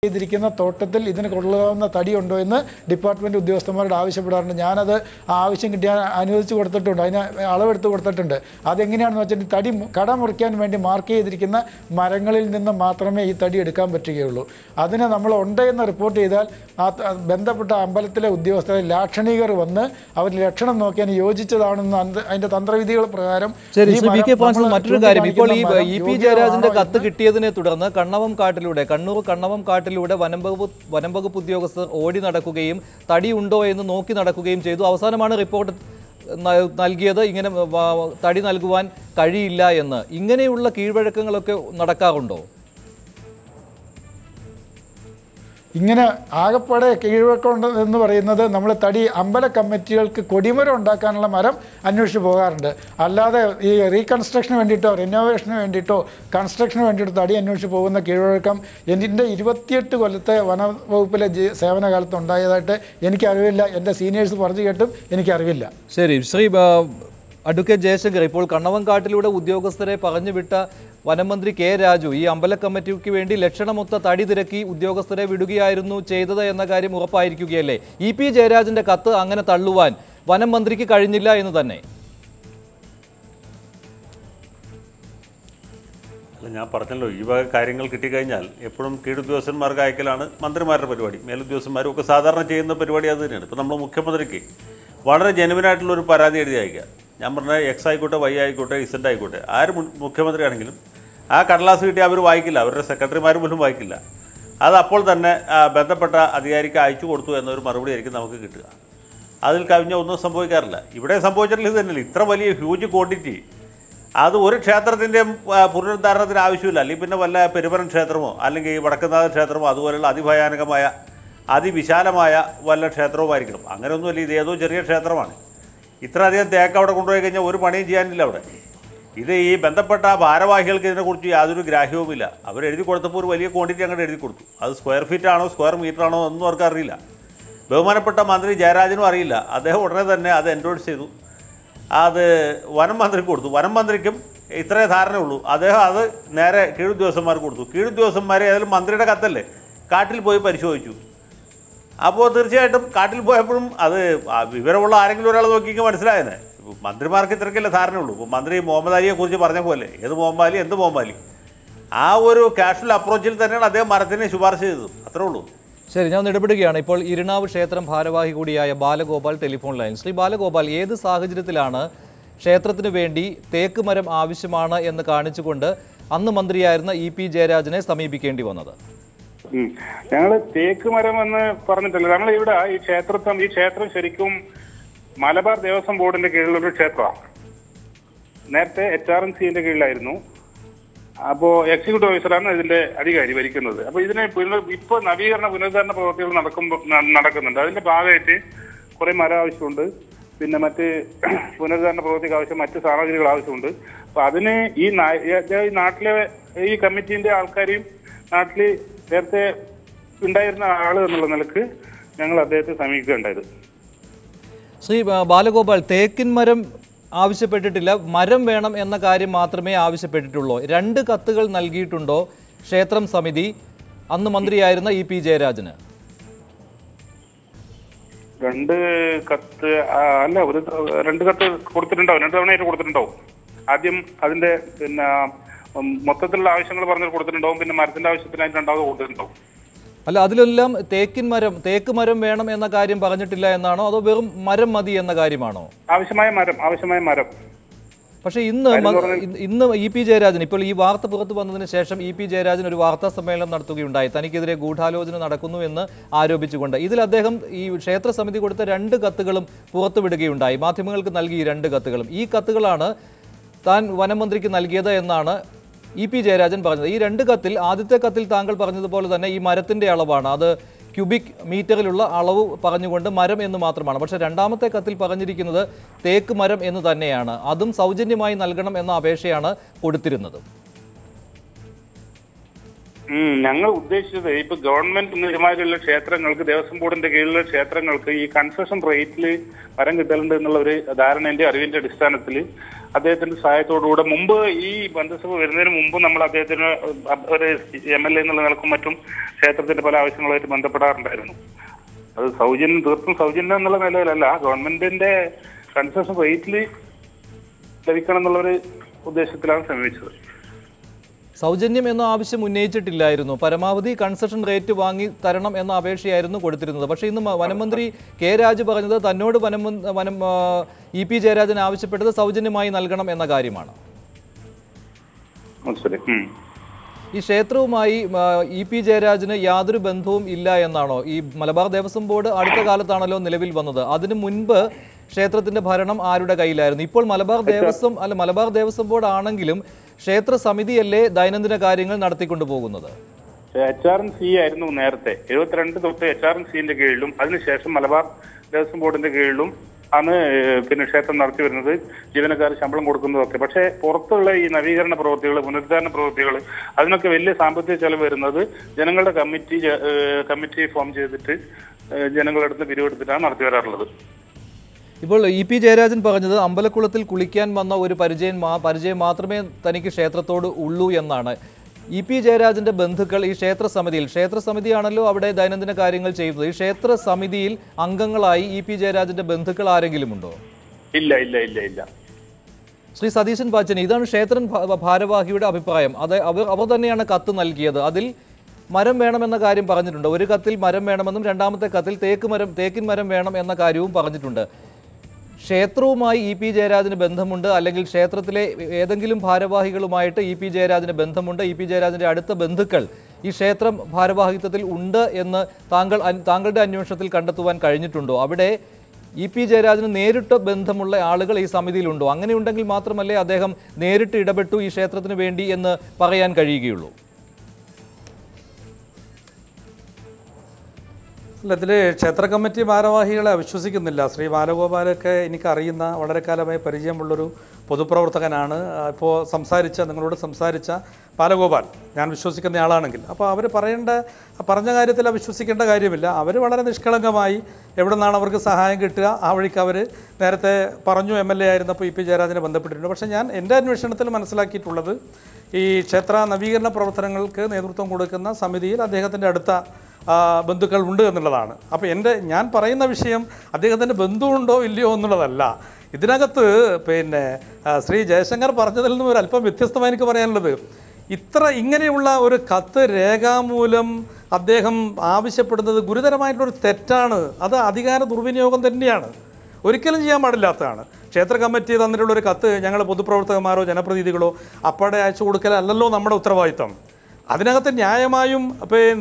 ചെയ്തിരിക്കുന്ന തോട്ടത്തിൽ ഇതിന് കൊള്ളാവുന്ന തടിയുണ്ടോ എന്ന് ഡിപ്പാർട്ട്മെൻറ്റ് ഉദ്യോഗസ്ഥന്മാരോട് ആവശ്യപ്പെടാറുണ്ട്. ഞാനത് ആവശ്യം കിട്ടിയാൽ അനുവദിച്ച് കൊടുത്തിട്ടുണ്ട്, അതിന് അളവെടുത്ത് കൊടുത്തിട്ടുണ്ട്. അതെങ്ങനെയാണെന്ന് വെച്ചാൽ തടി കട മുറിക്കാൻ വേണ്ടി മാർക്ക് ചെയ്തിരിക്കുന്ന മരങ്ങളിൽ നിന്ന് മാത്രമേ ഈ തടി എടുക്കാൻ പറ്റുകയുള്ളൂ. അതിന് നമ്മൾ ഉണ്ടെന്ന് റിപ്പോർട്ട് ചെയ്താൽ ആ ബന്ധപ്പെട്ട അമ്പലത്തിലെ ഉദ്യോഗസ്ഥരെ ലാക്ഷണികർ വന്ന് അവർ ലക്ഷണം നോക്കിയാൽ യോജിച്ചതാണെന്ന് അതിൻ്റെ തന്ത്രവിധികൾ പ്രകാരം. മറ്റൊരു കാര്യം, ഇപ്പോൾ ഈ ഇ.പി. ജയരാജന്റെ കത്ത് കിട്ടിയതിനെ തുടർന്ന് കണ്ണൂർ കണ്ണവം കാട്ടിലൂടെ വനം വകുപ്പ് ഉദ്യോഗസ്ഥർ ഓടി നടക്കുകയും തടി ഉണ്ടോ എന്ന് നോക്കി നടക്കുകയും ചെയ്തു. അവസാനമാണ് റിപ്പോർട്ട് നൽകിയത് ഇങ്ങനെ തടി നൽകുവാൻ കഴിയില്ല എന്ന്. ഇങ്ങനെയുള്ള കീഴ്വഴക്കങ്ങളൊക്കെ നടക്കാറുണ്ടോ? ഇങ്ങനെ ആകപ്പാടെ കീഴ്വഴക്കം എന്ന് പറയുന്നത് നമ്മൾ തടി അമ്പല കമ്മിറ്റികൾക്ക് കൊടിമരം ഉണ്ടാക്കാനുള്ള മരം അന്വേഷിച്ച് പോകാറുണ്ട്. അല്ലാതെ ഈ റീകൺസ്ട്രക്ഷന് വേണ്ടിയിട്ടോ റിനോവേഷന് വേണ്ടിയിട്ടോ കൺസ്ട്രക്ഷന് വേണ്ടിയിട്ടോ തടി അന്വേഷിച്ച് പോകുന്ന കീഴ്വഴക്കം എൻ്റെ 28 കൊല്ലത്തെ വനവകുപ്പിലെ സേവനകാലത്ത് ഉണ്ടായതായിട്ട് എനിക്കറിവില്ല. എൻ്റെ സീനിയേഴ്സ് പറഞ്ഞു കേട്ടും എനിക്കറിവില്ല. ശരി, ശ്രീ അഡ്വക്കേറ്റ് ജയശങ്കർ, ഇപ്പോൾ കണ്ണവംകാട്ടിലൂടെ ഉദ്യോഗസ്ഥരെ പറഞ്ഞുവിട്ട വനമന്ത്രി കെ രാജു ഈ അമ്പല കമ്മിറ്റിക്ക് വേണ്ടി ലക്ഷണമൊത്ത തടി തിരക്കി ഉദ്യോഗസ്ഥരെ വിടുകയായിരുന്നു ചെയ്തത് എന്ന കാര്യം ഉറപ്പായിരിക്കുകയല്ലേ? ഇ.പി. ജയരാജന്റെ കത്ത് അങ്ങനെ തള്ളുവാൻ വനം മന്ത്രിക്ക് കഴിഞ്ഞില്ല എന്ന് തന്നെ? ഞാൻ പറഞ്ഞല്ലോ, ഈ വക കാര്യങ്ങൾ കിട്ടിക്കഴിഞ്ഞാൽ എപ്പോഴും കീഴുദ്യോഗസ്ഥന്മാർക്ക് അയക്കലാണ് മന്ത്രിമാരുടെ പരിപാടി. മേലുദ്യോഗസ്ഥന്മാരും ഒക്കെ സാധാരണ ചെയ്യുന്ന പരിപാടി അത് തന്നെയാണ്. ഇപ്പോൾ നമ്മൾ മുഖ്യമന്ത്രിക്ക് വളരെ ജെനുവിനായിട്ടുള്ളൊരു പരാതി എഴുതി അയക്കുക. ഞാൻ പറഞ്ഞ എക്സ് ആയിക്കോട്ടെ, വൈ ആയിക്കോട്ടെ, ഇസഡ് ആയിക്കോട്ടെ, ആര് മുഖ്യമന്ത്രിയാണെങ്കിലും ആ കടലാസ് കിട്ടി അവർ വായിക്കില്ല, അവരുടെ സെക്രട്ടറിമാർ പോലും വായിക്കില്ല. അത് അപ്പോൾ തന്നെ ബന്ധപ്പെട്ട അധികാരിക്ക് അയച്ചു കൊടുത്തു എന്നൊരു മറുപടി ആയിരിക്കും നമുക്ക് കിട്ടുക. അതിൽ കവിഞ്ഞ ഒന്നും സംഭവിക്കാറില്ല. ഇവിടെ സംഭവിച്ചിട്ടുള്ള ഇത് തന്നെയല്ല. ഇത്ര വലിയ ഹ്യൂജ് ക്വാണ്ടിറ്റി അത് ഒരു ക്ഷേത്രത്തിൻ്റെയും പുനരുദ്ധാരണത്തിന് ആവശ്യമില്ല. അല്ലെങ്കിൽ പിന്നെ വല്ല പെരുമരൻ ക്ഷേത്രമോ അല്ലെങ്കിൽ വടക്കുന്നാഥ ക്ഷേത്രമോ അതുപോലെയുള്ള അതിഭയാനകമായ അതിവിശാലമായ വല്ല ക്ഷേത്രവുമായിരിക്കണം. അങ്ങനെയൊന്നുമല്ല, ഇത് ഏതോ ചെറിയ ക്ഷേത്രമാണ്. ഇത്രയധികം തേക്ക് അവിടെ കൊണ്ടുപോയി കഴിഞ്ഞാൽ ഒരു പണിയും ചെയ്യാനില്ല അവിടെ. ഇത് ഈ ബന്ധപ്പെട്ട ഭാരവാഹികൾക്ക് ഇതിനെക്കുറിച്ച് യാതൊരു ഗ്രാഹ്യവുമില്ല. അവരെഴുതി കൊടുത്തപ്പോൾ ഒരു വലിയ ക്വാണ്ടിറ്റി അങ്ങോട്ട് എഴുതി കൊടുത്തു. അത് സ്ക്വയർ ഫീറ്റ് ആണോ സ്ക്വയർ മീറ്റർ ആണോ ഒന്നും അവർക്ക് അറിയില്ല. ബഹുമാനപ്പെട്ട മന്ത്രി ജയരാജനും അറിയില്ല. അദ്ദേഹം ഉടനെ തന്നെ അത് എൻഡോഴ്സ് ചെയ്തു, അത് വനം മന്ത്രിക്ക് കൊടുത്തു. വനം മന്ത്രിക്കും ഇത്രേ ധാരണയുള്ളൂ. അദ്ദേഹം അത് നേരെ കീഴുദ്യോഗസ്ഥന്മാർക്ക് കൊടുത്തു. കീഴുദ്യോഗസ്ഥന്മാരെ ഏതായാലും മന്ത്രിയുടെ കത്തല്ലേ, കാട്ടിൽ പോയി പരിശോധിച്ചു. അപ്പോൾ തീർച്ചയായിട്ടും കാട്ടിൽ പോയപ്പോഴും അത് വിവരമുള്ള ആരെങ്കിലും ഒരാൾ നോക്കിയെങ്കിൽ മനസ്സിലായെന്നെ. മന്ത്രിമാർക്ക് ഇത്രയ്ക്കല്ലേ ധാരണയുള്ളൂ. ഇപ്പോൾ മന്ത്രി മുഹമ്മദ് അലിയെക്കുറിച്ച് പറഞ്ഞ പോലെ ഏത് മുഹമ്മദ് എന്ത് മുഹമ്മദ്, ആ ഒരു കാഷ്വൽ അപ്രോച്ചിൽ തന്നെയാണ് അദ്ദേഹം മരത്തിനെ ശുപാർശ ചെയ്തത്. അത്രേ ഉള്ളൂ. ശരി, ഞാൻ ഇടപെടുകയാണ്. ഇപ്പോൾ ഇരിണാവ് ക്ഷേത്രം ഭാരവാഹി കൂടിയായ ബാലഗോപാൽ ടെലിഫോൺ ലൈൻ. ശ്രീ ബാലഗോപാൽ, ഏത് സാഹചര്യത്തിലാണ് ക്ഷേത്രത്തിനു വേണ്ടി തേക്ക് മരം ആവശ്യമാണ് എന്ന് കാണിച്ചുകൊണ്ട് അന്ന് മന്ത്രിയായിരുന്ന ഇ.പി. ജയരാജനെ സമീപിക്കേണ്ടി വന്നത്? ഞങ്ങള് തേക്ക് മരം എന്ന് പറഞ്ഞിട്ടില്ല. ഞങ്ങൾ ഇവിടെ ഈ ക്ഷേത്രം ശരിക്കും മലബാർ ദേവസ്വം ബോർഡിന്റെ കീഴിലൊരു ക്ഷേത്രമാണ്. നേരത്തെ HRMCന്റെ കീഴിലായിരുന്നു. അപ്പോൾ എക്സിക്യൂട്ടീവ് ഓഫീസറാണ് ഇതിന്റെ അധികാരി ഭരിക്കുന്നത്. അപ്പോൾ ഇതിനെ ഇപ്പോൾ പുനരുദ്ധാരണ പ്രവർത്തികൾ നടക്കുന്നുണ്ട്. അതിന്റെ ഭാഗമായിട്ട് കുറെ മരം ആവശ്യമുണ്ട്. പിന്നെ മറ്റ് പുനരുദ്ധാരണ പ്രവർത്തിക്ക് ആവശ്യം മറ്റ് സാമഗ്രികൾ ആവശ്യമുണ്ട്. അപ്പൊ അതിന് ഈ നാട്ടിലെ ഈ കമ്മിറ്റിന്റെ ആൾക്കാരെയും നാട്ടിൽ നേരത്തെ ഉണ്ടായിരുന്ന ആള് എന്നുള്ള നിലക്ക് ഞങ്ങൾ അദ്ദേഹത്തെ സമീപിക്കുകയുണ്ടായത്. ശ്രീ ബാലഗോപാൽ, തേക്കിൻ മരം ആവശ്യപ്പെട്ടിട്ടില്ല, മരം വേണം എന്ന കാര്യം മാത്രമേ ആവശ്യപ്പെട്ടിട്ടുള്ളൂ. 2 കത്തുകൾ നൽകിയിട്ടുണ്ടോ ക്ഷേത്രം സമിതി അന്ന് മന്ത്രിയായിരുന്ന ഇ.പി. ജയരാജന്? 2 കത്ത് അല്ല, 2 കത്ത് കൊടുത്തിട്ടുണ്ടാവും. 2 തവണയായിട്ട് കൊടുത്തിട്ടുണ്ടാവും. ആദ്യം അതിന്റെ പിന്നെ മൊത്തത്തിലുള്ള ആവശ്യങ്ങൾ പറഞ്ഞ് കൊടുത്തിട്ടുണ്ടാവും. പിന്നെ മരത്തിന്റെ ആവശ്യത്തിനായിട്ട് 2ാമത് കൊടുത്തിട്ടുണ്ടാവും. അല്ല, അതിലെല്ലാം തേക്ക് മരം വേണം എന്ന കാര്യം പറഞ്ഞിട്ടില്ല എന്നാണോ, അതോ വെറും മരം മതി എന്ന കാര്യമാണോ? ആവശ്യമായ മരം. പക്ഷേ ഇന്ന് ഇ.പി. ജയരാജൻ, ഇപ്പോൾ ഈ വാർത്ത പുറത്തു വന്നതിന് ശേഷം ഇ.പി. ജയരാജൻ ഒരു വാർത്താ സമ്മേളനം നടത്തുകയുണ്ടായി, തനിക്കെതിരെ ഗൂഢാലോചന നടക്കുന്നു എന്ന് ആരോപിച്ചുകൊണ്ട്. ഇതിൽ അദ്ദേഹം ഈ ക്ഷേത്ര സമിതി കൊടുത്ത 2 കത്തുകളും പുറത്തുവിടുകയുണ്ടായി, മാധ്യമങ്ങൾക്ക് നൽകി 2 കത്തുകളും. ഈ കത്തുകളാണ് താൻ വനമന്ത്രിക്ക് നൽകിയത് എന്നാണ് ഇ.പി. ജയരാജൻ പറഞ്ഞത്. ഈ 2 കത്തിൽ ആദ്യത്തെ കത്തിൽ താങ്കൾ പറഞ്ഞതുപോലെ തന്നെ ഈ മരത്തിൻ്റെ അളവാണ്, അത് ക്യൂബിക് മീറ്ററിലുള്ള അളവ് പറഞ്ഞുകൊണ്ട് മരം എന്ന് മാത്രമാണ്. പക്ഷേ 2ാമത്തെ കത്തിൽ പറഞ്ഞിരിക്കുന്നത് തേക്ക് മരം എന്ന് തന്നെയാണ്. അതും സൗജന്യമായി നൽകണം എന്ന അപേക്ഷയാണ് കൊടുത്തിരുന്നത്. ഞങ്ങൾ ഉദ്ദേശിച്ചത് ഇപ്പൊ ഗവൺമെന്റ് നിലവാരമുള്ള ക്ഷേത്രങ്ങൾക്ക്, ദേവസ്വം ബോർഡിന്റെ കീഴിലുള്ള ക്ഷേത്രങ്ങൾക്ക് ഈ കൺസെഷൻ റേറ്റിൽ മരം കിട്ടലുണ്ട് എന്നുള്ള ഒരു ധാരണ എന്റെ അറിവിന്റെ അടിസ്ഥാനത്തിൽ അദ്ദേഹത്തിന്റെ സഹായത്തോടുകൂടെ മുമ്പ് ഈ മന്ത്രിസഭ വരുന്നതിന് മുമ്പ് നമ്മൾ അദ്ദേഹത്തിന് ഒരു MLA എന്നുള്ള നിലക്കും മറ്റും ക്ഷേത്രത്തിന്റെ പല ആവശ്യങ്ങളുമായിട്ട് ബന്ധപ്പെടാറുണ്ടായിരുന്നു. അത് തീർത്തും സൗജന്യം എന്നുള്ള നിലയിലല്ല, ഗവൺമെന്റിന്റെ കൺസെഷൻ റേറ്റിൽ ലഭിക്കണം എന്നുള്ളൊരു ഉദ്ദേശത്തിലാണ് സമീപിച്ചത്. സൗജന്യം എന്ന ആവശ്യം ഉന്നയിച്ചിട്ടില്ലായിരുന്നു. പരമാവധി കൺസെഷൻ റേറ്റ് വാങ്ങി തരണം എന്ന അപേക്ഷയായിരുന്നു കൊടുത്തിരുന്നത്. പക്ഷേ ഇന്ന് വനമന്ത്രി കെ രാജു പറഞ്ഞത് തന്നോട് EP ജയരാജൻ ആവശ്യപ്പെട്ടത് സൗജന്യമായി നൽകണം എന്ന കാര്യമാണ്. ഈ ക്ഷേത്രവുമായി EP ജയരാജന് യാതൊരു ബന്ധവും ഇല്ല എന്നാണോ? ഈ മലബാർ ദേവസ്വം ബോർഡ് അടുത്ത കാലത്താണല്ലോ നിലവിൽ വന്നത്. അതിനു മുൻപ് ക്ഷേത്രത്തിന്റെ ഭരണം ആരുടെ കയ്യിലായിരുന്നു? ഇപ്പോൾ മലബാർ ദേവസ്വം ബോർഡ് ആണെങ്കിലും ക്ഷേത്ര സമിതിയല്ലേ ദൈനംദിന കാര്യങ്ങൾ നടത്തിക്കൊണ്ടു പോകുന്നത്? HRNC ആയിരുന്നു നേരത്തെ. 72 തൊട്ട് HRNCന്റെ കീഴിലും അതിനുശേഷം മലബാർ ദേവസ്വം ബോർഡിന്റെ കീഴിലും ആണ് ക്ഷേത്രം നടത്തി വരുന്നത്. ജീവനക്കാർ ശമ്പളം കൊടുക്കുന്നതൊക്കെ. പക്ഷേ പുറത്തുള്ള ഈ നവീകരണ പ്രവൃത്തികൾ, പുനരുദ്ധാരണ പ്രവൃത്തികൾ, അതിനൊക്കെ വലിയ സാമ്പത്തിക ചെലവ് വരുന്നത് ജനങ്ങളുടെ കമ്മിറ്റി ഫോം ചെയ്തിട്ട് ജനങ്ങളുടെ അടുത്ത് പിരിവെടുത്തിട്ടാണ് നടത്തി വരാറുള്ളത്. ഇപ്പോൾ EP ജയരാജൻ പറഞ്ഞത് അമ്പലക്കുളത്തിൽ കുളിക്കാൻ വന്ന ഒരു പരിചയം മാത്രമേ തനിക്ക് ക്ഷേത്രത്തോട് ഉള്ളൂ എന്നാണ്. EP ജയരാജന്റെ ബന്ധുക്കൾ ഈ ക്ഷേത്ര സമിതിയാണല്ലോ അവിടെ ദൈനംദിന കാര്യങ്ങൾ ചെയ്യുന്നത്. ഈ ക്ഷേത്ര സമിതിയിൽ അംഗങ്ങളായി EP ജയരാജന്റെ ബന്ധുക്കൾ ആരെങ്കിലും ഉണ്ടോ? ഇല്ല ഇല്ല ഇല്ല ഇല്ല. ശ്രീ സതീശൻ പാച്ചേനി, ഇതാണ് ക്ഷേത്ര ഭാരവാഹിയുടെ അഭിപ്രായം. അവർ തന്നെയാണ് കത്ത് നൽകിയത്. അതിൽ മരം വേണമെന്ന കാര്യം പറഞ്ഞിട്ടുണ്ട്. ഒരു കത്തിൽ മരം വേണമെന്നും രണ്ടാമത്തെ കത്തിൽ തേക്കിൻ മരം വേണം എന്ന കാര്യവും പറഞ്ഞിട്ടുണ്ട്. ക്ഷേത്രവുമായി EP ജയരാജന് ബന്ധമുണ്ട്, അല്ലെങ്കിൽ ക്ഷേത്രത്തിലെ ഏതെങ്കിലും ഭാരവാഹികളുമായിട്ട് EP ജയരാജന് ബന്ധമുണ്ട്, EP ജയരാജന്റെ അടുത്ത ബന്ധുക്കൾ ഈ ക്ഷേത്രം ഭാരവാഹിത്വത്തിൽ ഉണ്ട് എന്ന് താങ്കളുടെ അന്വേഷണത്തിൽ കണ്ടെത്തുവാൻ കഴിഞ്ഞിട്ടുണ്ടോ? അവിടെ EP ജയരാജന് നേരിട്ട് ബന്ധമുള്ള ആളുകൾ ഈ സമിതിയിലുണ്ടോ? അങ്ങനെയുണ്ടെങ്കിൽ മാത്രമല്ലേ അദ്ദേഹം നേരിട്ട് ഇടപെട്ടു ഈ ക്ഷേത്രത്തിന് വേണ്ടി എന്ന് പറയാൻ കഴിയുകയുള്ളൂ. ഇതിൽ ക്ഷേത്ര കമ്മിറ്റി ഭാരവാഹികളെ അവിശ്വസിക്കുന്നില്ല. ശ്രീ ബാലഗോപാലൊക്കെ എനിക്കറിയുന്ന വളരെ കാലമായി പരിചയമുള്ളൊരു പൊതുപ്രവർത്തകനാണ്. ഇപ്പോൾ നിങ്ങളോട് സംസാരിച്ച ബാലഗോപാൽ ഞാൻ വിശ്വസിക്കുന്ന ആളാണെങ്കിൽ അപ്പോൾ അവർ പറഞ്ഞ കാര്യത്തിൽ അവിശ്വസിക്കേണ്ട കാര്യമില്ല. അവർ വളരെ നിഷ്കളങ്കമായി എവിടെ നിന്നാണ് അവർക്ക് സഹായം കിട്ടുക ആ വഴിക്ക് അവർ നേരത്തെ പറഞ്ഞു. MLA ആയിരുന്നപ്പോൾ EP ജയരാജനെ ബന്ധപ്പെട്ടിട്ടുണ്ട്. പക്ഷേ ഞാൻ എൻ്റെ അന്വേഷണത്തിൽ മനസ്സിലാക്കിയിട്ടുള്ളത് ഈ ക്ഷേത്ര നവീകരണ പ്രവർത്തനങ്ങൾക്ക് നേതൃത്വം കൊടുക്കുന്ന സമിതിയിൽ അദ്ദേഹത്തിൻ്റെ അടുത്ത ബന്ധുക്കൾ ഉണ്ട് എന്നുള്ളതാണ്. അപ്പോൾ ഞാൻ പറയുന്ന വിഷയം അദ്ദേഹത്തിൻ്റെ ബന്ധുവുണ്ടോ ഇല്ലയോ എന്നുള്ളതല്ല. ഇതിനകത്ത് ശ്രീ ജയശങ്കർ പറഞ്ഞതിൽ നിന്നും ഒരു അല്പം വ്യത്യസ്തമായി എനിക്ക് പറയാനുള്ളത്, ഇങ്ങനെയുള്ള ഒരു കത്ത് രേഖാമൂലം അദ്ദേഹം ആവശ്യപ്പെടുന്നത് ഗുരുതരമായിട്ടുള്ളൊരു തെറ്റാണ്. അത് അധികാര ദുർവിനിയോഗം തന്നെയാണ്, ഒരിക്കലും ചെയ്യാൻ പാടില്ലാത്തതാണ്. ക്ഷേത്ര കമ്മിറ്റി തന്നിട്ടുള്ളൊരു കത്ത് ഞങ്ങൾ പൊതുപ്രവർത്തകന്മാരോ ജനപ്രതിനിധികളോ അപ്പോഴെ അയച്ചു കൊടുക്കലല്ലോ നമ്മുടെ ഉത്തരവാദിത്തം. അതിനകത്ത് ന്യായമായും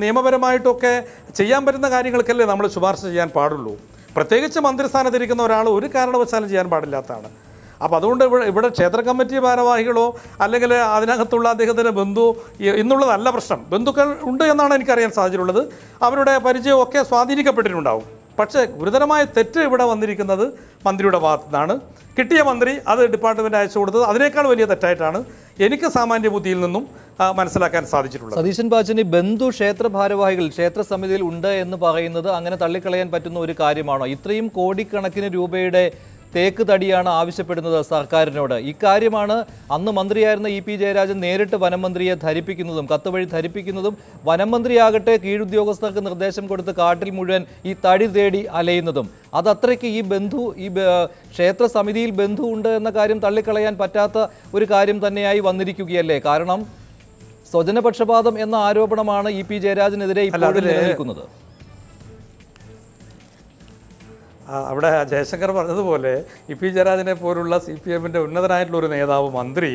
നിയമപരമായിട്ടൊക്കെ ചെയ്യാൻ പറ്റുന്ന കാര്യങ്ങൾക്കല്ലേ നമ്മൾ ശുപാർശ ചെയ്യാൻ പാടുള്ളൂ. പ്രത്യേകിച്ച് മന്ത്രിസ്ഥാനത്തിരിക്കുന്ന ഒരാൾ ഒരു കാരണവശാലും ചെയ്യാൻ പാടില്ലാത്തതാണ്. അപ്പോൾ അതുകൊണ്ട് ഇവിടെ ക്ഷേത്ര കമ്മിറ്റി ഭാരവാഹികളോ അല്ലെങ്കിൽ അതിനകത്തുള്ള അദ്ദേഹത്തിൻ്റെ ബന്ധു എന്നുള്ളതല്ല പ്രശ്നം. ബന്ധുക്കൾ ഉണ്ട് എന്നാണ് എനിക്കറിയാൻ സാധിച്ചിട്ടുള്ളത്. അവരുടെ പരിചയമൊക്കെ സ്വാധീനിക്കപ്പെട്ടിട്ടുണ്ടാവും. പക്ഷേ ഗുരുതരമായ തെറ്റ് ഇവിടെ വന്നിരിക്കുന്നത് മന്ത്രിയുടെ ഭാഗത്തു നിന്നാണ്. കിട്ടിയ മന്ത്രി അത് ഡിപ്പാർട്ട്മെൻറ്റ് അയച്ചു കൊടുത്തത് അതിനേക്കാൾ വലിയ തെറ്റായിട്ടാണ് എനിക്ക് സാമാന്യ ബുദ്ധിയിൽ നിന്നും മനസ്സിലാക്കാൻ സാധിച്ചിട്ടുള്ളത്. സതീശൻ പാച്ചേനി, ബന്ധു ക്ഷേത്ര ഭാരവാഹികൾ ക്ഷേത്ര സമിതിയിൽ ഉണ്ട് എന്ന് പറയുന്നത് അങ്ങനെ തള്ളിക്കളയാൻ പറ്റുന്ന ഒരു കാര്യമാണോ? ഇത്രയും കോടിക്കണക്കിന് രൂപയുടെ തേക്ക് തടിയാണ് ആവശ്യപ്പെടുന്നത് സർക്കാരിനോട്. ഇക്കാര്യമാണ് അന്ന് മന്ത്രിയായിരുന്ന EP ജയരാജൻ നേരിട്ട് വനമന്ത്രിയെ ധരിപ്പിക്കുന്നതും കത്ത് വഴി ധരിപ്പിക്കുന്നതും. വനമന്ത്രിയാകട്ടെ കീഴുദ്യോഗസ്ഥർക്ക് നിർദ്ദേശം കൊടുത്ത് കാട്ടിൽ മുഴുവൻ ഈ തടി തേടി അലയുന്നതും. അതത്രയ്ക്ക് ഈ ക്ഷേത്ര സമിതിയിൽ ബന്ധു ഉണ്ട് എന്ന കാര്യം തള്ളിക്കളയാൻ പറ്റാത്ത ഒരു കാര്യം തന്നെയായി വന്നിരിക്കുകയല്ലേ? കാരണം സ്വജനപക്ഷപാതം എന്ന ആരോപണമാണ് EP ജയരാജനെതിരെ ഇപ്പോൾ നിലനിൽക്കുന്നത്. അവിടെ ജയശങ്കർ പറഞ്ഞതുപോലെ EP ജയരാജനെ പോലുള്ള CPMൻ്റെ ഉന്നതനായിട്ടുള്ളൊരു നേതാവ് മന്ത്രി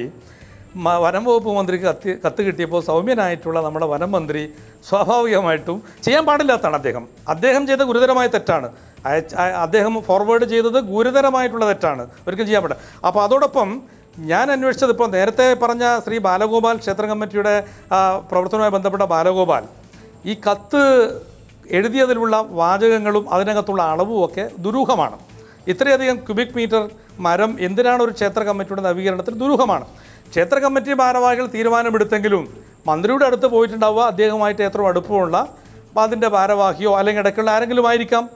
വനം വകുപ്പ് മന്ത്രിക്ക് കത്ത് കിട്ടിയപ്പോൾ സൗമ്യനായിട്ടുള്ള നമ്മുടെ വനം മന്ത്രി സ്വാഭാവികമായിട്ടും ചെയ്യാൻ പാടില്ലാത്തതാണ്. അദ്ദേഹം ചെയ്ത ഗുരുതരമായ തെറ്റാണ്. അദ്ദേഹം ഫോർവേഡ് ചെയ്തത് ഗുരുതരമായിട്ടുള്ള തെറ്റാണ്, ഒരിക്കലും ചെയ്യാൻ പാടില്ല. അപ്പോൾ അതോടൊപ്പം ഞാൻ അന്വേഷിച്ചത് ഇപ്പോൾ നേരത്തെ പറഞ്ഞ ശ്രീ ബാലഗോപാൽ, ക്ഷേത്ര കമ്മിറ്റിയുടെ പ്രവർത്തനവുമായി ബന്ധപ്പെട്ട ബാലഗോപാൽ, ഈ കത്ത് എഴുതിയതിലുള്ള വാചകങ്ങളും അതിനകത്തുള്ള അളവുമൊക്കെ ദുരൂഹമാണ്. ഇത്രയധികം ക്യൂബിക് മീറ്റർ മരം എന്തിനാണ് ഒരു ക്ഷേത്ര കമ്മിറ്റിയുടെ നവീകരണത്തിൽ? ദുരൂഹമാണ്. ക്ഷേത്ര കമ്മിറ്റി ഭാരവാഹികൾ തീരുമാനമെടുത്തെങ്കിലും മന്ത്രിയുടെ അടുത്ത് പോയിട്ടുണ്ടാവുക അദ്ദേഹമായിട്ട് എത്ര അടുപ്പമുള്ള അതിൻ്റെ ഭാരവാഹിയോ അല്ലെങ്കിൽ ഇടയ്ക്കുള്ള ആരെങ്കിലും ആയിരിക്കാം.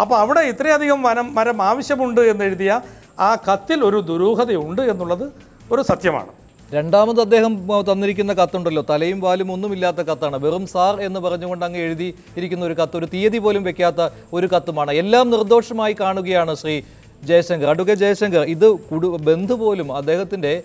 അപ്പോൾ അവിടെ ഇത്രയധികം മരം ആവശ്യമുണ്ട് എന്നെഴുതിയ ആ കത്തിൽ ഒരു ദുരൂഹതയുണ്ട് എന്നുള്ളത് ഒരു സത്യമാണ്. രണ്ടാമത് അദ്ദേഹം തന്നിരിക്കുന്ന കത്തുണ്ടല്ലോ, തലയും വാലും ഒന്നുമില്ലാത്ത കത്താണ്. വെറും സാർ എന്ന് പറഞ്ഞുകൊണ്ട് അങ്ങ് എഴുതി ഇരിക്കുന്ന ഒരു കത്ത്, ഒരു തീയതി പോലും വെക്കാത്ത ഒരു കത്തുമാണ്. എല്ലാം നിർദോഷമായി കാണുകയാണ് ശ്രീ ജയശങ്കർ. അഡ്വക്കേറ്റ് ജയശങ്കർ, ഇത് ബന്ധു പോലും, അദ്ദേഹത്തിൻ്റെ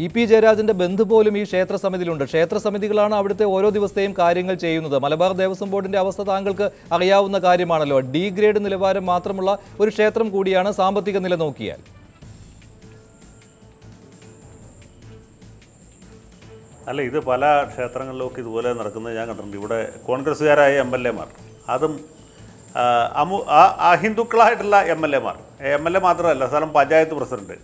EP ജയരാജൻ്റെ ബന്ധു പോലും ഈ ക്ഷേത്ര സമിതിയിലുണ്ട്. ക്ഷേത്ര സമിതികളാണ് അവിടുത്തെ ഓരോ ദിവസത്തെയും കാര്യങ്ങൾ ചെയ്യുന്നത്. മലബാർ ദേവസ്വം ബോർഡിൻ്റെ അവസ്ഥ താങ്കൾക്ക് അറിയാവുന്ന കാര്യമാണല്ലോ. D ഗ്രേഡ് നിലവാരം മാത്രമുള്ള ഒരു ക്ഷേത്രം കൂടിയാണ് സാമ്പത്തിക നില നോക്കിയാൽ. അല്ല, ഇത് പല ക്ഷേത്രങ്ങളിലൊക്കെ ഇതുപോലെ നടക്കുന്നത് ഞാൻ കണ്ടിട്ടുണ്ട്. ഇവിടെ കോൺഗ്രസ്സുകാരായ MLA മാർ, അതും അഹിന്ദുക്കളായിട്ടുള്ള MLA മാർ, MLA മാത്രമല്ല, സ്ഥലം പഞ്ചായത്ത് പ്രസിഡന്റ്,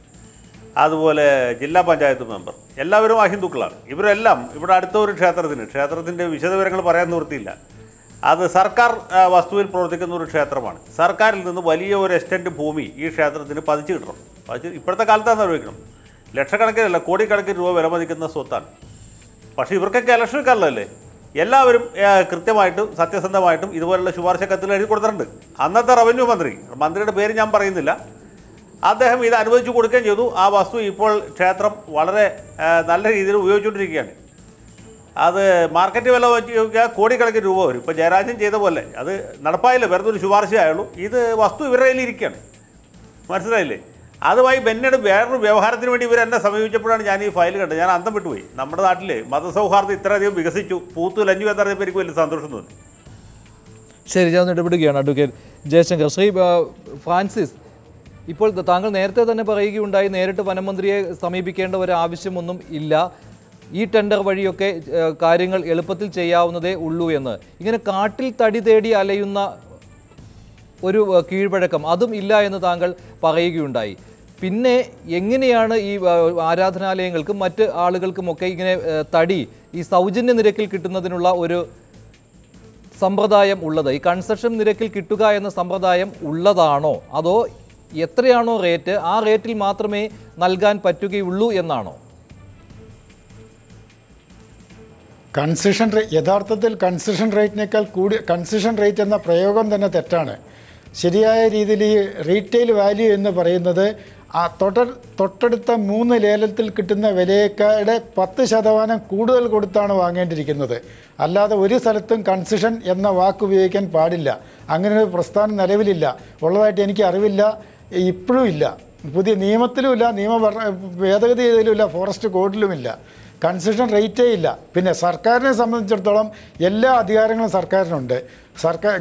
അതുപോലെ ജില്ലാ പഞ്ചായത്ത് മെമ്പർ, എല്ലാവരും അഹിന്ദുക്കളാണ്. ഇവരെല്ലാം ഇവിടെ അടുത്ത ഒരു ക്ഷേത്രത്തിൻ്റെ വിശദവിവരങ്ങൾ പറയാൻ നിവൃത്തിയില്ല. അത് സർക്കാർ വസ്തുവിൽ പ്രവർത്തിക്കുന്ന ഒരു ക്ഷേത്രമാണ്. സർക്കാരിൽ നിന്ന് വലിയ ഒരു എക്സ്റ്റൻറ്റ് ഭൂമി ഈ ക്ഷേത്രത്തിന് പതിച്ചു കിട്ടണം. ഇപ്പോഴത്തെ കാലത്താണ് നിർവഹിക്കണം. ലക്ഷക്കണക്കിനല്ല, കോടിക്കണക്കിന് രൂപ വിലമതിക്കുന്ന സ്വത്താണ്. പക്ഷേ ഇവർക്കൊക്കെ ഇലക്ഷൻ കാലമല്ലേ, എല്ലാവരും കൃത്യമായിട്ടും സത്യസന്ധമായിട്ടും ഇതുപോലുള്ള ശുപാർശ കത്തുകൾ എഴുതി കൊടുത്തിട്ടുണ്ട്. അന്നത്തെ റവന്യൂ മന്ത്രിയുടെ പേര് ഞാൻ പറയുന്നില്ല, അദ്ദേഹം ഇത് അനുവദിച്ചു കൊടുക്കുകയും ചെയ്തു. ആ വസ്തു ഇപ്പോൾ ക്ഷേത്രം വളരെ നല്ല രീതിയിൽ ഉപയോഗിച്ചുകൊണ്ടിരിക്കുകയാണ്. അത് മാർക്കറ്റ് വില വെച്ച് നോക്കിയാൽ കോടിക്കണക്കിന് രൂപ വരും. ഇപ്പോൾ ജയരാജൻ ചെയ്ത പോലെ അത് നടപ്പായില്ല, വെറുതെ ഒരു ശുപാർശയായുള്ളൂ. ഇത് വസ്തു ഇവരുടെ കയ്യിലിരിക്കുകയാണ്, മനസ്സിലായില്ലേ? അതുമായി പിന്നീട് വേറൊരു വ്യവഹാരത്തിന് വേണ്ടി ഇവരെന്നെ സമീപിച്ചപ്പോഴാണ് ഞാൻ ഈ ഫയൽ കണ്ടത്. ഞാൻ അന്തം വിട്ടുപോയി. നമ്മുടെ നാട്ടിൽ മതസൗഹാർദ്ദം ഇത്രയധികം വികസിച്ചു, പൂത്തുലഞ്ഞു എന്നറിയപ്പോൾ എനിക്ക് വലിയ സന്തോഷം തോന്നി. ശരി, ഞാൻ ഇടപെടുകയാണ് അഡ്വക്കേറ്റ് ജയശങ്കർ. ശ്രീ ഫ്രാൻസിസ്, ഇപ്പോൾ താങ്കൾ നേരത്തെ തന്നെ പറയുകയുണ്ടായി, നേരിട്ട് വനമന്ത്രിയെ സമീപിക്കേണ്ട ഒരു ആവശ്യമൊന്നും ഇല്ല, ഈ ടെൻഡർ വഴിയൊക്കെ കാര്യങ്ങൾ എളുപ്പത്തിൽ ചെയ്യാവുന്നതേ ഉള്ളൂ എന്ന്. ഇങ്ങനെ കാട്ടിൽ തടി തേടി അലയുന്ന ഒരു കീഴ്വഴക്കം അതും ഇല്ല എന്ന് താങ്കൾ പറയുകയുണ്ടായി. പിന്നെ എങ്ങനെയാണ് ഈ ആരാധനാലയങ്ങൾക്കും മറ്റ് ആളുകൾക്കുമൊക്കെ ഇങ്ങനെ തടി ഈ സൗജന്യ നിരക്കിൽ കിട്ടുന്നതിനുള്ള ഒരു സമ്പ്രദായം ഉള്ളത്? ഈ കൺസെഷൻ നിരക്കിൽ കിട്ടുക എന്ന സമ്പ്രദായം ഉള്ളതാണോ, അതോ എത്രയാണോ റേറ്റ് ആ റേറ്റിൽ മാത്രമേ നൽകാൻ പറ്റുകയുള്ളൂ എന്നാണോ? യഥാർത്ഥത്തിൽ കൺസെഷൻ റേറ്റിനേക്കാൾ കൺസെഷൻ റേറ്റ് എന്ന പ്രയോഗം തന്നെ തെറ്റാണ്. ശരിയായ രീതിയിൽ ഈ റീറ്റെയിൽ വാല്യൂ എന്ന് പറയുന്നത് തൊട്ടടുത്ത 3 ലേലത്തിൽ കിട്ടുന്ന വിലയേക്കാളുടെ 10% കൂടുതൽ കൊടുത്താണ് വാങ്ങേണ്ടിയിരിക്കുന്നത്. അല്ലാതെ ഒരു സ്ഥലത്തും കൺസെഷൻ എന്ന വാക്ക് ഉപയോഗിക്കാൻ പാടില്ല. അങ്ങനെ ഒരു പ്രസ്ഥാനം നിലവിലില്ല, ഉള്ളതായിട്ട് എനിക്ക് അറിവില്ല, ഇപ്പോഴും ഇല്ല. പുതിയ നിയമത്തിലും ഇല്ല, ഭേദഗതി ചെയ്തതിലുമില്ല, ഫോറസ്റ്റ് കോഡിലുമില്ല. കൺസെഷൻ റേറ്റേ ഇല്ല. പിന്നെ സർക്കാരിനെ സംബന്ധിച്ചിടത്തോളം എല്ലാ അധികാരങ്ങളും സർക്കാരിനുണ്ട്.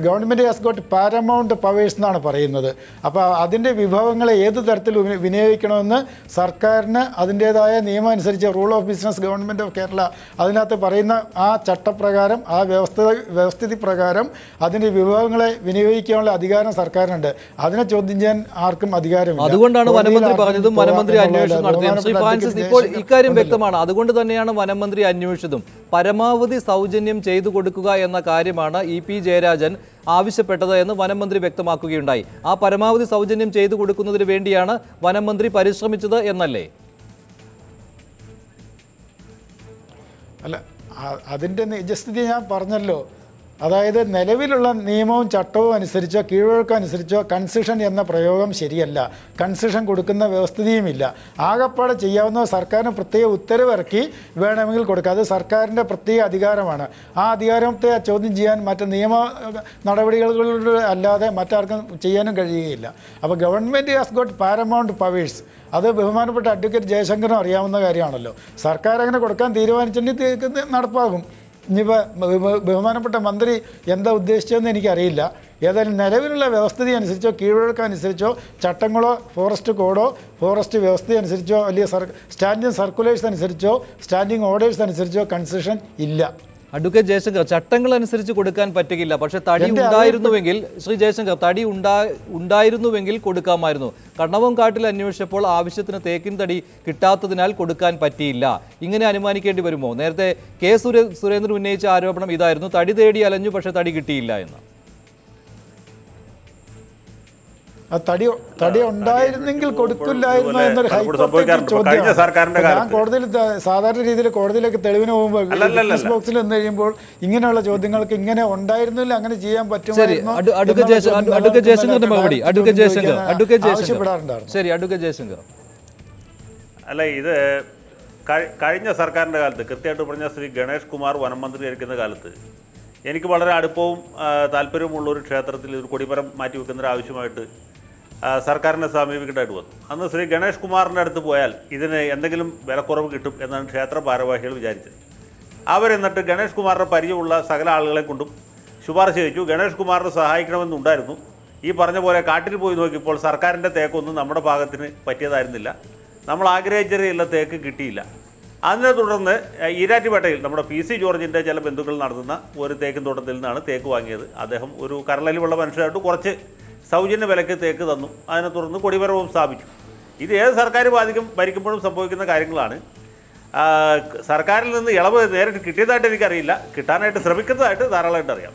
Government has got paramount powers എന്നാണ് പറയുന്നത്. അപ്പോൾ അതിൻ്റെ വിഭവങ്ങളെ ഏത് തരത്തിൽ വിനിയോഗിക്കണമെന്ന് സർക്കാരിന് അതിൻ്റേതായ നിയമം അനുസരിച്ച് rule of business government of Kerala അതിനകത്ത് പറയുന്ന ആ ചട്ടപ്രകാരം, ആ വ്യവസ്ഥിതി പ്രകാരം അതിൻ്റെ വിഭവങ്ങളെ വിനിയോഗിക്കാനുള്ള അധികാരം സർക്കാരിനുണ്ട്. അതിനെ ചോദ്യം ചെയ്യാൻ ആർക്കും അധികാരമില്ല. അതുകൊണ്ടാണ് വനമന്ത്രി പറഞ്ഞതും വനമന്ത്രി അന്വേഷണം നടത്തിയതും. ശ്രീ ഫ്രാൻസിസ്, ഇപ്പോൾ ഇക്കാര്യം വ്യക്തമാണ്. അതുകൊണ്ട് തന്നെയാണ് വനമന്ത്രി അന്വേഷിച്ചതും. പരമാവധി സൗജന്യം ചെയ്തു കൊടുക്കുക എന്ന കാര്യമാണ് EP ജയരാജൻ ആവശ്യപ്പെട്ടത് എന്ന് വനമന്ത്രി വ്യക്തമാക്കുകയുണ്ടായി. ആ പരമാവധി സൗജന്യം ചെയ്തു കൊടുക്കുന്നതിന് വേണ്ടിയാണ് വനമന്ത്രി പരിശ്രമിച്ചത് എന്നല്ലേ? അല്ല, അതിൻ്റെ നിജസ്ഥിതി ഞാൻ പറഞ്ഞല്ലോ. അതായത് നിലവിലുള്ള നിയമവും ചട്ടവും അനുസരിച്ചോ കീഴ്വഴക്കം അനുസരിച്ചോ കൺസെഷൻ എന്ന പ്രയോഗം ശരിയല്ല. കൺസെഷൻ കൊടുക്കുന്ന വ്യവസ്ഥിതിയുമില്ല. ആകപ്പാടെ ചെയ്യാവുന്ന സർക്കാരിന് പ്രത്യേക ഉത്തരവിറക്കി വേണമെങ്കിൽ കൊടുക്കുക. അത് സർക്കാരിൻ്റെ പ്രത്യേക അധികാരമാണ്. ആ അധികാരത്തെ ചോദ്യം ചെയ്യാൻ മറ്റ് നിയമ നടപടികളിലൂടെ അല്ലാതെ മറ്റാർക്കും ചെയ്യാനും കഴിയുകയില്ല. അപ്പോൾ government has got paramount powers. അത് ബഹുമാനപ്പെട്ട അഡ്വക്കേറ്റ് ജയശങ്കറിനും അറിയാവുന്ന കാര്യമാണല്ലോ. സർക്കാർ അങ്ങനെ കൊടുക്കാൻ തീരുമാനിച്ചിട്ടുണ്ടെങ്കിൽ നടപ്പാകും. ഇനിയിപ്പോൾ ബഹുമാനപ്പെട്ട മന്ത്രി എന്താ ഉദ്ദേശിച്ചതെന്ന് എനിക്കറിയില്ല. ഏതായാലും നിലവിലുള്ള വ്യവസ്ഥിതി അനുസരിച്ചോ കീഴ്വഴക്കം അനുസരിച്ചോ ചട്ടങ്ങളോ ഫോറസ്റ്റ് കോഡോ ഫോറസ്റ്റ് വ്യവസ്ഥ അനുസരിച്ചോ അല്ലെങ്കിൽ സ്റ്റാൻഡിംഗ് സർക്കുലേഴ്സ് അനുസരിച്ചോ സ്റ്റാൻഡിംഗ് ഓർഡേഴ്സ് അനുസരിച്ചോ കൺസെഷൻ ഇല്ല. അഡ്വക്കേറ്റ് ജയശങ്കർ, ചട്ടങ്ങൾ അനുസരിച്ച് കൊടുക്കാൻ പറ്റുകയില്ല, പക്ഷേ തടി ഉണ്ടായിരുന്നുവെങ്കിൽ ശ്രീ ജയശങ്കർ തടി ഉണ്ടായിരുന്നുവെങ്കിൽ കൊടുക്കാമായിരുന്നു. കണ്ണവം കാട്ടിൽ അന്വേഷിച്ചപ്പോൾ ആവശ്യത്തിന് തേക്കിൻ തടി കിട്ടാത്തതിനാൽ കൊടുക്കാൻ പറ്റിയില്ല. ഇങ്ങനെ അനുമാനിക്കേണ്ടി വരുമോ? നേരത്തെ കെ സുരേന്ദ്രൻ ഉന്നയിച്ച ആരോപണം ഇതായിരുന്നു, തടി തേടി അലഞ്ഞു പക്ഷേ തടി കിട്ടിയില്ല എന്ന്. ആ തടി ഉണ്ടായിരുന്നെങ്കിൽ കൊടുക്കില്ലായിരുന്നോ എന്നൊരു സംഭവിക്കാറുണ്ട്. കഴിഞ്ഞ സർക്കാരിന്റെ ഞാൻ കാലത്ത് കോടതിയിൽ സാധാരണ രീതിയിൽ കോടതിയിലേക്ക് തെളിവിന് പോകുമ്പോൾ വിറ്റ്നസ് ബോക്സിൽ നിന്ന് കഴിയുമ്പോൾ ഇങ്ങനെയുള്ള ചോദ്യങ്ങൾക്ക് ഇങ്ങനെ ഉണ്ടായിരുന്നില്ല, അങ്ങനെ ചെയ്യാൻ പറ്റുമായിരുന്നോ ആവശ്യപ്പെടാറുണ്ടായിരുന്നു. ശരി, അഡ്വക്കേറ്റ് ജയശങ്കർ. അല്ല, ഇത് കഴിഞ്ഞ സർക്കാരിൻ്റെ കാലത്ത് കൃത്യമായിട്ട് പറഞ്ഞ ശ്രീ ഗണേഷ് കുമാർ വനം മന്ത്രിയായിരിക്കുന്ന കാലത്ത് എനിക്ക് വളരെ അടുപ്പവും താല്പര്യമുള്ള ഒരു ക്ഷേത്രത്തിൽ ഒരു കൊടിമരം മാറ്റി വെക്കുന്നൊരു ആവശ്യമായിട്ട് സർക്കാരിനെ സമീപിക്കേണ്ടതായിട്ട് വന്നു. അന്ന് ശ്രീ ഗണേഷ് കുമാറിൻ്റെ അടുത്ത് പോയാൽ ഇതിന് എന്തെങ്കിലും വിലക്കുറവ് കിട്ടും എന്നാണ് ക്ഷേത്ര ഭാരവാഹികൾ വിചാരിച്ചത്. അവരെന്നിട്ട് ഗണേഷ് കുമാറിൻ്റെ പരിചയമുള്ള സകല ആളുകളെ കൊണ്ടും ശുപാർശ ചെയ്യിച്ചു. ഗണേഷ് കുമാറിനെ സഹായിക്കണമെന്നുണ്ടായിരുന്നു. ഈ പറഞ്ഞ പോലെ കാട്ടിൽ പോയി നോക്കിയപ്പോൾ സർക്കാരിൻ്റെ തേക്കൊന്നും നമ്മുടെ ഭാഗത്തിന് പറ്റിയതായിരുന്നില്ല. നമ്മൾ ആഗ്രഹിച്ചറിയുള്ള തേക്ക് കിട്ടിയില്ല. അതിനെ തുടർന്ന് ഈരാറ്റുപേട്ടയിൽ നമ്മുടെ PC ജോർജിൻ്റെ ചില ബന്ധുക്കൾ നടത്തുന്ന ഒരു തേക്കിൻ തോട്ടത്തിൽ നിന്നാണ് തേക്ക് വാങ്ങിയത്. അദ്ദേഹം ഒരു കരളലിവുള്ള മനുഷ്യരായിട്ട് കുറച്ച് സൗജന്യ വിലയ്ക്ക് തേക്ക് തന്നു. അതിനെ തുടർന്ന് കൊടിമരവും സ്ഥാപിച്ചു. ഇത് ഏത് സർക്കാർ ഭരിക്കുമ്പോഴും സംഭവിക്കുന്ന കാര്യങ്ങളാണ്. സർക്കാരിൽ നിന്ന് ഇളവ് നേരിട്ട് കിട്ടിയതായിട്ട് എനിക്കറിയില്ല, കിട്ടാനായിട്ട് ശ്രമിക്കുന്നതായിട്ട് ധാരാളമായിട്ട് അറിയാം.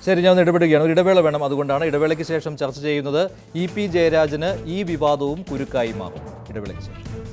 ശരി, ഞാൻ ഇടപെടുകയാണ്. ഒരു ഇടവേള വേണം, അതുകൊണ്ടാണ് ഇടവേളയ്ക്ക് ശേഷം ചർച്ച ചെയ്യുന്നത്. EP ജയരാജന് ഈ വിവാദവും കുരുക്കായി മാറും. ഇടവേളയ്ക്ക് ശേഷം